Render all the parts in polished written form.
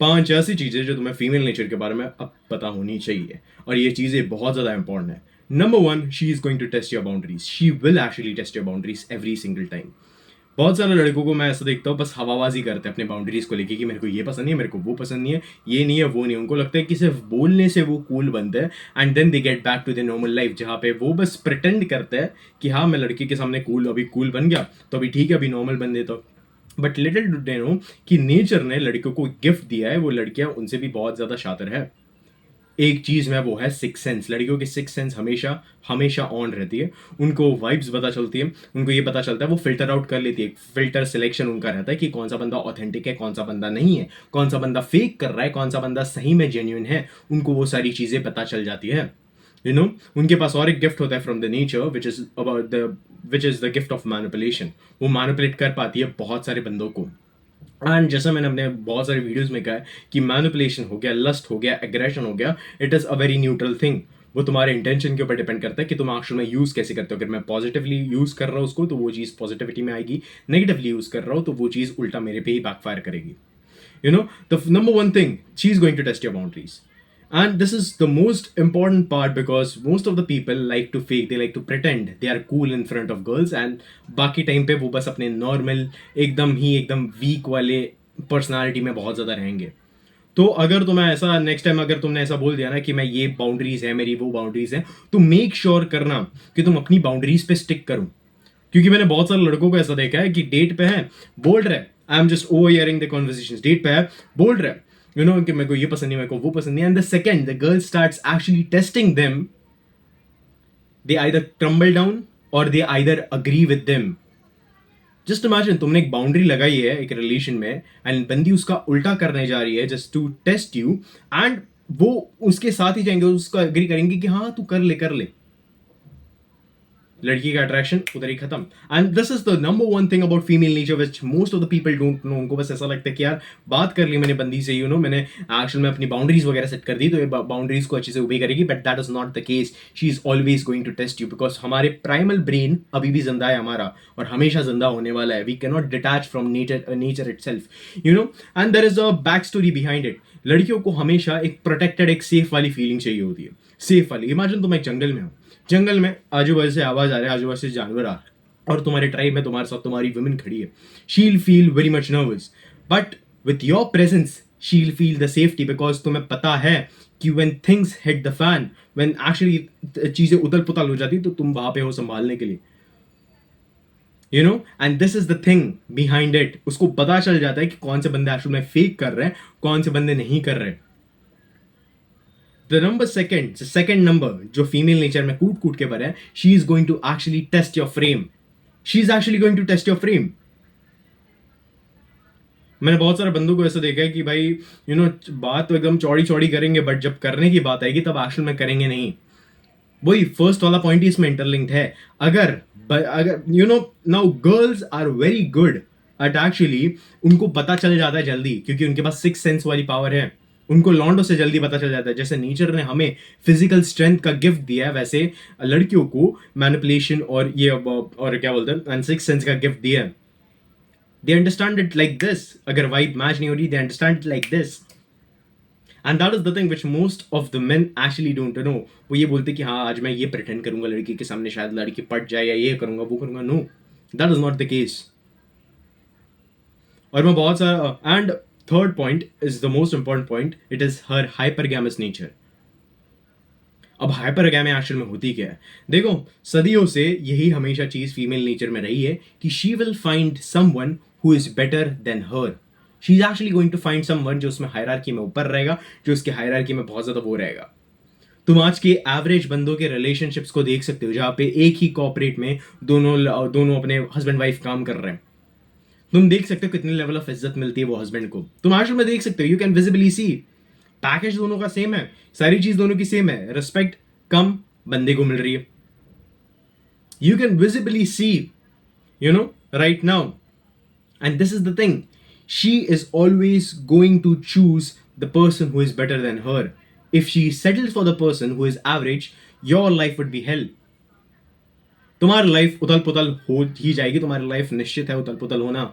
5 ऐसी चीजें जो तुम्हें फीमेल नेचर के बारे में अब पता होनी चाहिए, और ये चीजें बहुत ज्यादा इंपॉर्टेंट है। Number 1, she is going to test your boundaries. She will actually test your boundaries every single time. बहुत सारे लड़कों को मैं ऐसा देखता हूँ, बस हवाबाजी करते हैं अपने बाउंड्रीज को लेके कि मेरे को ये पसंद नहीं है, मेरे को वो पसंद नहीं है, ये नहीं है, वो नहीं है। उनको लगता है कि सिर्फ बोलने से वो कूल बनते हैं, and then they get back to the normal life, जहाँ पे वो बस प्रिटेंड करते हैं कि हाँ मैं लड़की के सामने कूल, अभी कूल बन गया तो अभी ठीक है, अभी नॉर्मल बन देता हूँ। But little do they know कि नेचर ने लड़कियों को गिफ्ट दिया है, वो लड़कियां उनसे भी बहुत ज्यादा शातिर है एक चीज में, वो है सिक्स सेंस। लड़कियों की सिक्स सेंस हमेशा हमेशा ऑन रहती है। उनको वाइब्स पता चलती है, उनको ये पता चलता है, वो फिल्टर आउट कर लेती है। फिल्टर सिलेक्शन उनका रहता है कि कौन सा बंदा ऑथेंटिक है, कौन सा बंदा नहीं है, कौन सा बंदा फेक कर रहा है, कौन सा बंदा सही में जेन्युइन है। उनको वो सारी चीजें पता चल जाती है। उनके पास और एक गिफ्ट होता है from the nature, which is the gift of manipulation. वो मैनिपुलेट कर पाती है बहुत सारे बंदों को। एंड जैसा मैंने अपने बहुत सारे वीडियोस में कहा है कि मैनिपुलेशन हो गया, लस्ट हो गया, एग्रेशन हो गया, it is a very neutral thing. वो तुम्हारे इंटेंशन के ऊपर डिपेंड करता है कि तुम एक्चुअल में यूज कैसे करते हो। अगर मैं पॉजिटिवली यूज कर रहा हूँ उसको तो वो चीज पॉजिटिविटी में आएगी, नेगेटिवली यूज कर रहा हूँ तो वो चीज उल्टा मेरे पे ही बैकफायर करेगी। The number one thing, she's going to test your boundaries. And this is the most important part because most of the people like to fake, they like to pretend they are cool in front of girls, and बाकी time पे वो बस अपने normal एकदम week वाले personality में बहुत ज़्यादा रहेंगे। तो अगर तुम्हें ऐसा नेक्स्ट टाइम अगर तुमने ऐसा बोल दिया ना कि मैं ये बाउंड्रीज है मेरी, वो बाउंड्रीज है, तो मेक श्योर करना कि तुम अपनी बाउंड्रीज पे स्टिक करो। क्योंकि मैंने बहुत सारे लड़कों को ऐसा देखा है कि डेट पे है, बोल रहे I am just overhearing the conversation, date पे है, बोल रहे कि मेरे को ये पसंद नहीं, मेरे को वो पसंद नहीं, and the second the girl starts actually testing them, they either crumble down और they either agree with them. Just imagine, तुमने एक बाउंड्री लगाई है एक रिलेशन में, एंड बंदी उसका उल्टा करने जा रही है just to test you, and वो उसके साथ ही जाएंगे, उसको अग्री करेंगे कि हाँ तू कर ले कर ले। लड़की का अट्रैक्शन उधर ही खत्म। And this is the number one thing about female nature which most of the people don't know. उनको बस ऐसा लगता है कि यार बात कर ली मैंने बंदी से, मैंने एक्चुअल में अपनी बाउंड्रीज वगैरह सेट कर दी तो ये बाउंड्रीज को अच्छे से उबे करेगी, but that is not the case. She is always going to test you because हमारे प्राइमल ब्रेन अभी भी जिंदा है हमारा, और हमेशा जिंदा होने वाला है। We can not detach from nature itself, and there is a back story behind it. लड़कियों को हमेशा एक प्रोटेक्टेड, एक सेफ वाली फीलिंग चाहिए होती है। सेफ वाली, इमेजिन तुम एक जंगल में हो, जंगल में आजू बाजू से आवाज आ रहा है, आजू बाजू से जानवर आ रहा है, और तुम्हारे ट्राइब में तुम्हारे साथ तुम्हारी वुमेन खड़ी है। शील feel very much nervous, but with your presence शील फील द सेफ्टी, बिकॉज तुम्हें पता है कि when things hit the fan, when actually चीजें उथल पुथल हो जाती तो तुम वहां पे हो संभालने के लिए। And this is the thing behind it. उसको पता चल जाता है कि कौन से बंदे एक्चुअल में फेक कर रहे हैं, कौन से बंदे नहीं कर रहे। द सेकेंड नंबर जो फीमेल नेचर में कूट कूट के भरे है, she is going to actually test your frame. She is actually going to test your frame. मैंने बहुत सारे बंदों को ऐसा देखा है कि भाई बात तो एकदम चौड़ी चौड़ी करेंगे, बट जब करने की बात आएगी तब एक्चुअल में करेंगे नहीं। वही फर्स्ट वाला पॉइंट ही इसमें इंटरलिंक्ड है। अगर अगर now girls are very good at actually, उनको पता चल जाता है जल्दी क्योंकि उनके पास सिक्स सेंस वाली पावर है। उनको लॉन्डो से जल्दी पता चल जाता है। जैसे नेचर ने हमें फिजिकल स्ट्रेंथ का गिफ्ट दिया है, वैसे लड़कियों को मैनिपुलेशन और ये और क्या बोलते हैं, एंड सिक्स सेंस का गिफ्ट दिया है। They understand it like this. अगर वाइब मैच नहीं हो रही, they understand it like this. And that is the thing which most of the main actually don't know. वो ये बोलते कि हाँ आज मैं ये प्रिटेंड करूंगा लड़की के सामने, शायद लड़की पट जाए, या ये करूंगा वो करूंगा। No, that is not the case. और मैं बहुत सारा, and third point is the most important point, it is her hypergamous nature. अब हाइपरगैमी एक्चुअल में होती क्या है? देखो, सदियों से यही हमेशा चीज फीमेल नेचर में रही है कि she will find someone who is better than her. She is actually going to find someone जो उसमें हायरार्की में ऊपर रहेगा, जो उसके हायरार्की में बहुत ज्यादा वो रहेगा। तुम आज के एवरेज बंदों के रिलेशनशिप्स को देख सकते हो, जहां पे एक ही कॉर्पोरेट में दोनों दोनों अपने हस्बैंड वाइफ काम कर रहे हैं। तुम देख सकते हो कितने लेवल ऑफ इज्जत मिलती है वो हस्बैंड को। तुम आज में देख सकते हो, you can visibly see package दोनों का सेम है, सारी चीज दोनों की सेम है, रिस्पेक्ट कम बंदे को मिल रही है। You can visibly see right now. And this is the thing, she is always going to choose the person who is better than her. If she settles for the person who is average, your life would be hell. तुम्हारी life उथल पुथल हो ही जाएगी, तुम्हारी life निश्चित है उथल पुथल होना।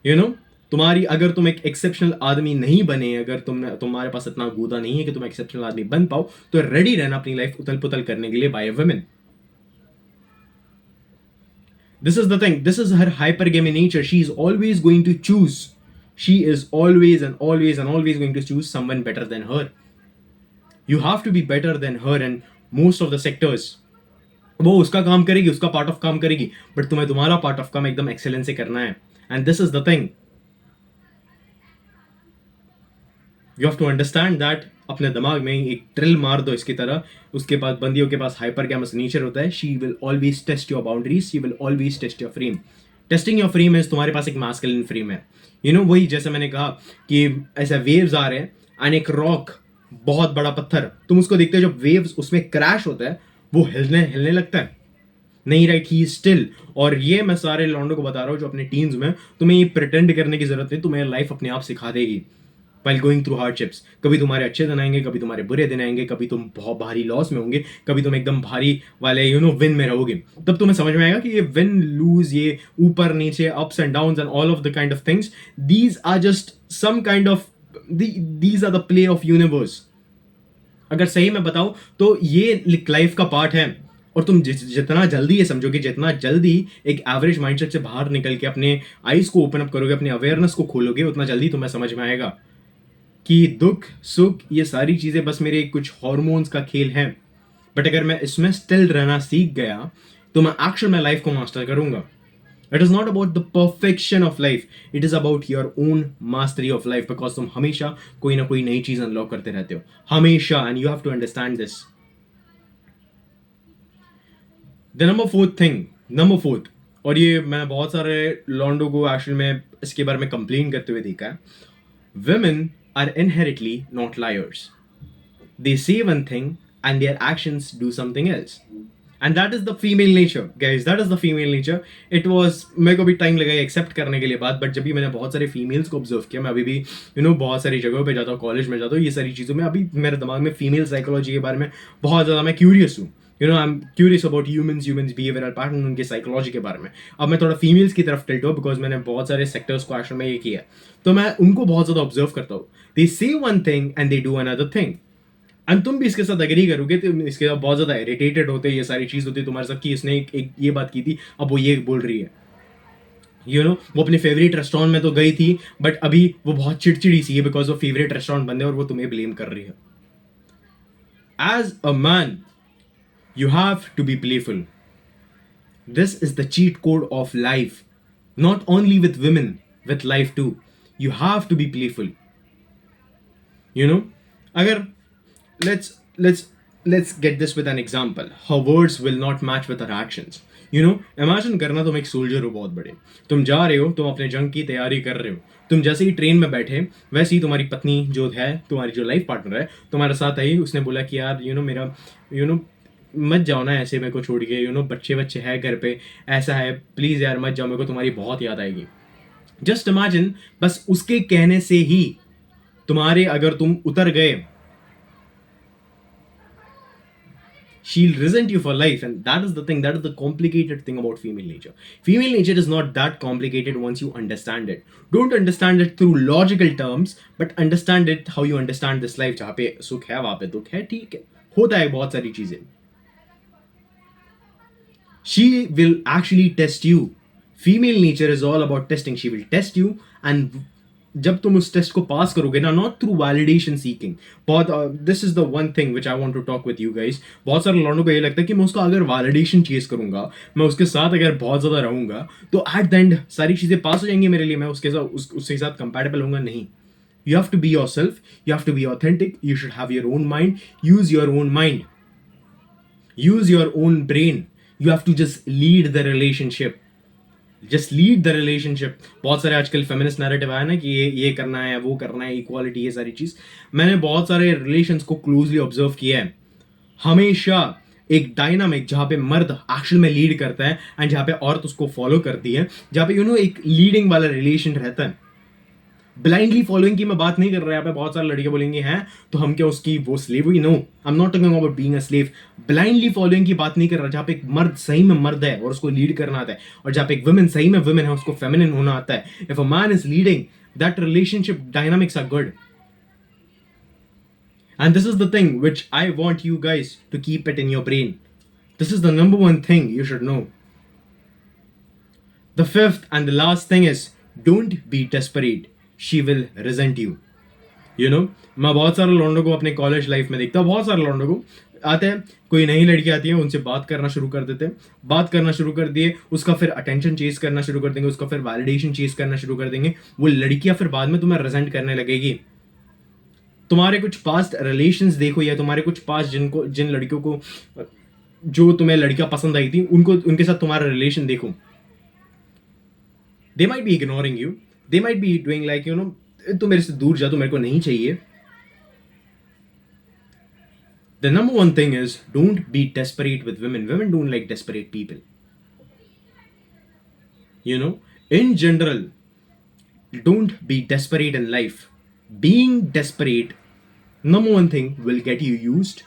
यू नो तुम्हारी अगर तुम एक एक्सेप्शनल आदमी नहीं बने, अगर तुम्हारे पास इतना गूदा नहीं है कि तुम एक्सेप्शनल आदमी बन पाओ, तो रेडी रहना अपनी लाइफ उथल पुथल करने के लिए by women. This is the thing. This is her hypergamy nature. She is always going to choose. She is always and always and always going to choose someone better than her. You have to be better than her in most of the sectors. वो उसका काम करेगी, उसका part of काम करेगी, but तुम्हें तुम्हारा part of काम एकदम एक्सेलेंस से करना है. And this is the thing. You have to understand that. अपने दिमाग में एक ड्रिल मार दो इसकी तरह. उसके पास बंदियों के पास हाइपरगैमस नेचर होता है. She will always test your boundaries, she will always test your frame. Testing your frame है, तुम्हारे पास एक मास्कुलिन फ्रेम है. वही जैसे मैंने कहा कि ऐसे वेव्स आ रहे हैं एंड एक रॉक, बहुत बड़ा पत्थर, तुम उसको देखते हो, जब वेव्स उसमें क्रैश होता है वो हिलने लगता है. नहीं, राइट, ही स्टिल. और ये मैं सारे लॉन्डो को बता रहा हूँ जो अपने टीन्स में, तुम्हें ये प्रिटेंड करने की जरूरत नहीं. तुम्हें लाइफ अपने आप सिखा देगी while going through hardships. कभी तुम्हारे अच्छे दिन आएंगे, कभी तुम्हारे बुरे दिन आएंगे, कभी तुम बहुत भारी लॉस में होंगे, कभी तुम एकदम भारी वाले विन में रहोगे. तब तुम्हें समझ में आएगा कि ये विन लूज, ये ऊपर नीचे, ups and downs and all of the kind of things, these are just some kind of, these are the play of universe. अगर सही में बताऊं तो ये लाइफ का पार्ट है. और तुम जितना जल्दी ये समझोगे, जितना जल्दी एक एवरेज माइंडसेट से बाहर निकल के अपने आईज को ओपन अप करोगे, अपने अवेयरनेस को खोलोगे, उतना जल्दी तुम्हें समझ में आएगा कि दुख सुख ये सारी चीजें बस मेरे कुछ हार्मोन्स का खेल है. बट अगर मैं इसमें स्टिल रहना सीख गया तो मैं एक्चुअल में लाइफ को मास्टर करूंगा. It is not about the perfection of life, it is about your own mastery of life. Because तुम हमेशा कोई ना कोई नई चीज अनलॉक करते रहते हो, हमेशा. And you have to understand this. The number fourth, और ये मैं बहुत सारे लॉन्डो को एक्चुअल में इसके बारे में कंप्लेन करते हुए देखा है. Women are inherently not liars. They say one thing and their actions do something else. And that is the female nature, guys. That is the female nature. It was, मेरे को भी टाइम लगा accept करने के लिए बात, but जब भी मैंने बहुत सारे फीमेल्स को ऑब्जर्व किया, मैं अभी भी बहुत सारी जगहों पे जाता हूँ, कॉलेज में जाता हूँ, ये सारी चीज़ों में अभी मेरे दिमाग में फीमेल साइकोलॉजी के बारे में बहुत ज़्यादा मैं क्यूरियस हूँ. I am curious about humans behavioural pattern, उनके साइकोलॉजी के बारे में. अब मैं थोड़ा फीमेल्स की तरफ टिल्ट हूँ बिकॉज मैंने बहुत सारे सेक्टर्स को एक्चुअल में ये किया, तो मैं उनको बहुत ज़्यादा ऑब्जर्व करता हूँ. दे से one thing and they do another thing. And तुम भी इसके साथ एग्री करोगे, तो इसके साथ बहुत ज़्यादा इरिटेटेड होते, ये सारी चीज़ होती है तुम्हारे साथ कि इसने एक ये बात की थी, अब वो ये बोल रही है. वो अपने फेवरेट रेस्टोरेंट में तो गई थी, बट अभी वो बहुत चिड़चिड़ी सी है बिकॉज वो फेवरेट रेस्टोरेंट बंद है और वो तुम्हें ब्लेम कर रही है. As a man, you have to be playful. This is the cheat code of life. Not only with women, with life too. You have to be playful. Agar let's get this with an example. Her words will not match with her actions. Imagine करना तुम एक soldier हो बहुत बड़े, तुम जा रहे हो, तुम अपने जंग की तैयारी कर रहे हो. तुम जैसे ही ट्रेन में बैठे, वैसे ही तुम्हारी पत्नी जो है, तुम्हारी जो लाइफ पार्टनर है, तुम्हारे साथ आई. उसने बोला कि यार मेरा मत जाओ ना ऐसे मेरे को छोड़ के, बच्चे है घर पे, ऐसा है, प्लीज़ यार मत जाओ, मेरे को तुम्हारी बहुत याद आएगी. जस्ट इमेजिन, बस उसके कहने से ही तुम्हारे, अगर तुम उतर गए, she'll resent you for life. And that is the thing, that is the complicated thing about female nature. Female nature is not that complicated once you understand it. Don't understand it through logical terms, but understand it how you understand this life. जहाँ पे सुख है वहाँ पे दुख है, ठीक है, होता है बहुत सारी चीजें. She will actually test you. Female nature is all about testing. She will test you, and जब तुम उस टेस्ट को पास करोगे ना, नॉट थ्रू वैलिडेशन सीकिंग. बहुत, this is the one thing which I want to talk with you guys. बहुत सारे लॉन्डों को ये लगता है कि मैं उसका अगर वैलिडेशन चेज करूंगा, मैं उसके साथ अगर बहुत ज्यादा रहूंगा, तो एट द एंड सारी चीजें पास हो जाएंगी मेरे लिए, मैं उसके साथ कंपैटिबल होऊंगा. नहीं. You have to be yourself. You have to be authentic. You should have your own mind. Use your own mind. Use your own brain. You have to just lead the relationship. Just lead the relationship. बहुत सारे आजकल feminist narrative आया ना कि ये करना है, वो करना है, इक्वालिटी, ये सारी चीज. मैंने बहुत सारे रिलेशंस को क्लोजली ऑब्जर्व किया है. हमेशा एक डायनामिक जहाँ पे मर्द एक्चुअल में लीड करता है एंड जहाँ पे औरत उसको फॉलो करती है, जहाँ पे एक लीडिंग वाला रिलेशन रहता है. ब्लाइंडली फॉलोइंग की मैं बात नहीं कर रहा. यहाँ पे बहुत सारे लड़के बोलेंगे हैं तो हम क्या उसकी वो स्लेव हुई. No, I am not talking about being a slave. Blindly following की बात नहीं कर रहा. जहाँ पे एक मर्द सही में मर्द है और उसको लीड करना आता है, और जहाँ पे एक वुमेन सही में वुमेन है, उसको फेमिनिन होना आता है. If a man is leading that relationship dynamics are good. And this is the thing which I want you guys to keep it in your brain. This is the number one thing you should know. The fifth and the last thing is, don't be desperate. She will resent you. मैं बहुत सारे लौंडों को अपने college life में देखता हूँ, बहुत सारे लौंडों को आते हैं, कोई नई लड़की आती है, उनसे बात करना शुरू कर देते हैं, बात करना शुरू कर दिए, उसका फिर अटेंशन चेज करना शुरू कर देंगे, उसका फिर वैलिडेशन चेज करना शुरू कर देंगे, वो लड़कियां फिर बाद में तुम्हें रिजेंट करने लगेगी. तुम्हारे कुछ पास्ट रिलेशंस देखो, या तुम्हारे कुछ पास्ट जिन लड़कियों को जो तुम्हें लड़कियां पसंद आई थी, उनके साथ तुम्हारा रिलेशन देखो. They might be ignoring you, they might be doing like तो मेरे से दूर जा, तो मेरे को नहीं चाहिए. The number one thing is, don't be desperate with women. Women don't like desperate people. In general, don't be desperate in life. Being desperate, number one thing, will get you used.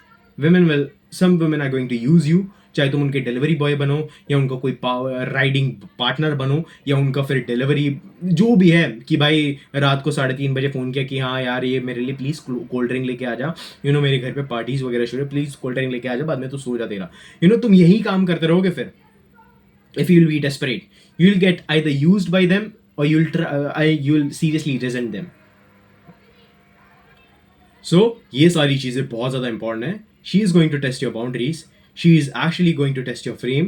Some women are going to use you. चाहे तुम उनके delivery boy बनो, या उनका कोई riding partner बनो, या उनका फिर डिलीवरी जो भी है, कि भाई रात को 3:30 बजे फ़ोन किया कि हाँ यार ये मेरे लिए प्लीज़ कोल्ड ड्रिंक लेके आ जा, मेरे घर पे पार्टीज़ वगैरह शुरू है, प्लीज़ कोल्ड ड्रिंक लेके आ जा, बाद में तो सो जा तेरा. तुम यही काम करते रहोगे फिर. If you will be desperate, you will get either used by them, और you will seriously resent them. So ये सारी चीज़ें बहुत ज़्यादा इंपॉर्टेंट है. She is going to test your boundaries. She is actually going to test your frame.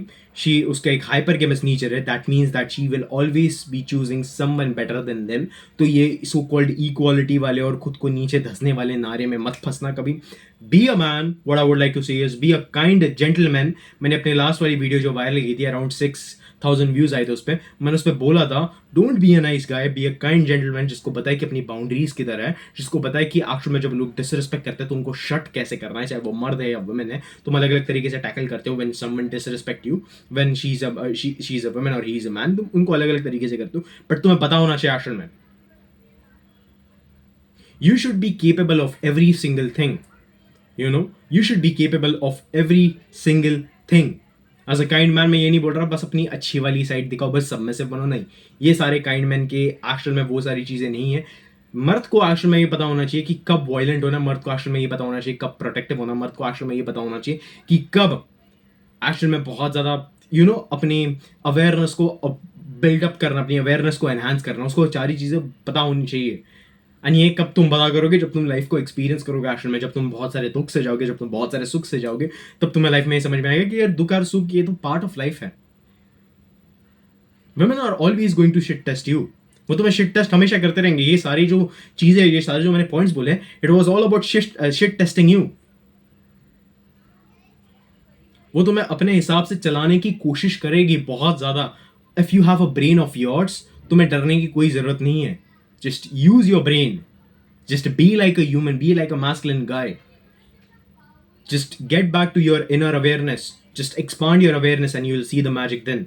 उसका एक hypergamous nature है. That means that she will always be choosing someone better than them. तो ये so called equality वाले और खुद को नीचे धसने वाले नारे में मत फंसना कभी. Be a man. What I would like to say is, be a kind gentleman. मैंने अपने लास्ट वाली वीडियो जो वायरल की थी, अराउंड 6,000 व्यूज आए थे उस पर, मैंने उस पर बोला था, don't be a nice guy, be a kind gentleman, जिसको पता है कि अपनी बाउंड्रीज किधर है, जिसको पता है कि आखिर में जब लोग डिसरिस्पेक्ट करते हैं तो उनको शट कैसे करना है, चाहे वो मर्द है या वुमेन है. तुम अलग अलग तरीके से टैकल करते हो. When someone disrespect you, when she is a women और ही इज अ मैन, तुम उनको अलग अलग तरीके से करते हो. बट तुम्हें पता होना चाहिए आखिर में, you should be capable of every single thing. You should be capable of every single thing. As a kind man मैं ये नहीं बोल रहा बस अपनी अच्छी वाली साइड दिखाओ, बस सब में से बनो, नहीं. ये सारे काइंड मैन के एक्शन में वो सारी चीज़ें नहीं है. मर्द को एक्शन में ये पता होना चाहिए कि कब वायलेंट होना, मर्द को एक्शन में ये पता होना चाहिए कब प्रोटेक्टिव होना, मर्द को एक्शन में ये पता होना चाहिए कि कब एक्शन में बहुत ज़्यादा अपनी अवेयरनेस को बिल्डअप करना, अपनी अवेयरनेस को एनहांस करना, उसको सारी चीज़ें पता होनी चाहिए. एंड ये कब तुम पता करोगे, जब तुम लाइफ को एक्सपीरियंस करोगे एक्शन में, जब तुम बहुत सारे दुख से जाओगे, जब तुम बहुत सारे सुख से जाओगे, तब तुम्हें लाइफ में ये समझ में आएगा कि यार दुख और सुख ये तो पार्ट ऑफ लाइफ है. women are always going to shit test you. वो तुम्हें शिट टेस्ट हमेशा करते रहेंगे. ये सारी जो चीजें, ये सारे जो मैंने पॉइंट्स बोले, it was all about shit testing you. वो तुम्हें अपने हिसाब से चलाने की कोशिश करेगी बहुत ज्यादा. If you have a brain of yours, तुम्हें डरने की कोई जरूरत नहीं है. Just use your brain. Just be like a human, be like a masculine guy. Just get back to your inner awareness. Just expand your awareness and you will see the magic then.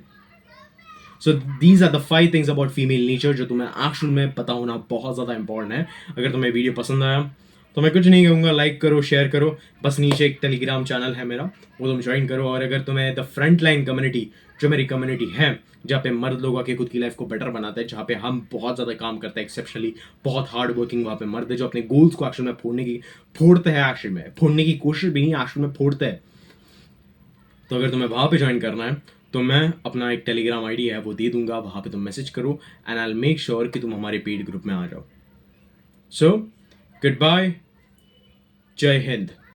So these are the 5 things about female nature जो तुम्हें actual में पता होना बहुत ज़्यादा important है. अगर तुम्हें वीडियो पसंद आया तो मैं कुछ नहीं कहूँगा, लाइक करो, शेयर करो. बस नीचे एक टेलीग्राम चैनल है मेरा, वो तुम ज्वाइन करो. और अगर तुम्हें द फ्रंट लाइन कम्युनिटी, जो मेरी कम्युनिटी है जहाँ पे मर्द लोग आके खुद की लाइफ को बेटर बनाते हैं, जहाँ पे हम बहुत ज़्यादा काम करते हैं, एक्सेप्शनली बहुत हार्ड वर्किंग वहाँ पे मर्द है जो अपने गोल्स को एक्शन में फोड़ते हैं, एक्शन में फोड़ने की कोशिश भी नहीं, एक्शन में फोड़ते हैं. तो अगर तुम्हें वहाँ पे ज्वाइन करना है तो मैं अपना एक टेलीग्राम आईडी है वो दे दूंगा, वहाँ पे तुम मैसेज करो and I will make sure कि तुम हमारे पेड ग्रुप में आ जाओ. सो गुड बाय, जय हिंद.